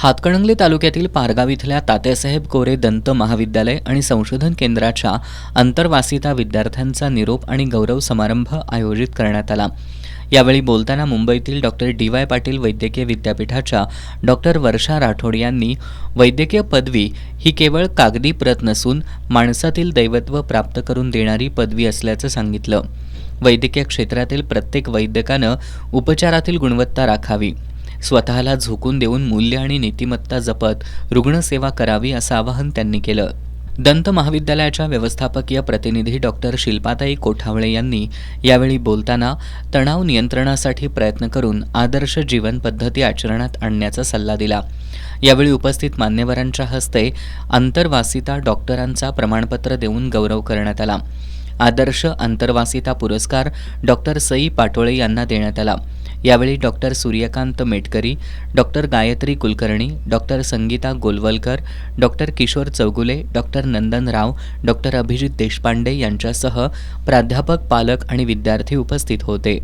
हातकणंगले तालुक्यातील पारगाव इथल्या तात्यासाहेब कोरे दंत महाविद्यालय आणि संशोधन केंद्राच्या अंतर्वासिता विद्यार्थ्यांचा निरोप आणि गौरव समारंभ आयोजित करण्यात आला। यावेळी बोलताना मुंबईतील डॉक्टर डी.वाय. पाटील वैद्यकीय विद्यापीठाच्या डॉक्टर वर्षा राठोड यांनी वैद्यकीय पदवी ही केवळ कागदी प्रत नसून माणसातील दैवत्व प्राप्त करून देणारी पदवी असल्याचं सांगितलं। वैद्यकीय क्षेत्रातील प्रत्येक वैद्यकानं उपचारातील गुणवत्ता राखावी, स्वतःला झोकून देऊन मूल्य आणि नीतिमत्ता जपत रुग्णसेवा करावी असं आवाहन त्यांनी केलं। दंत महाविद्यालयाच्या व्यवस्थापकीय प्रतिनिधी डॉक्टर शिल्पाताई कोठावळे यांनी यावेळी बोलताना तणाव नियंत्रणासाठी प्रयत्न करून आदर्श जीवन पद्धती आचरणात आणण्याचा सल्ला दिला। यावेळी उपस्थित मान्यवरांच्या हस्ते अंतर्वासिता डॉक्टरांचा प्रमाणपत्र देऊन गौरव करण्यात आला। आदर्श अंतर्वासिता पुरस्कार डॉक्टर सई पाटोळे यांना देण्यात आला। यावेळी doctor Suryakant Metkari, doctor Gayatri Kulkarni, doctor Sangeeta Golwalkar, doctor Kishor Chougule, doctor Nandan Rao, doctor Abhijit Deshpande यांच्यासह प्राध्यापक, पालक आणि विद्यार्थी उपस्थित होते।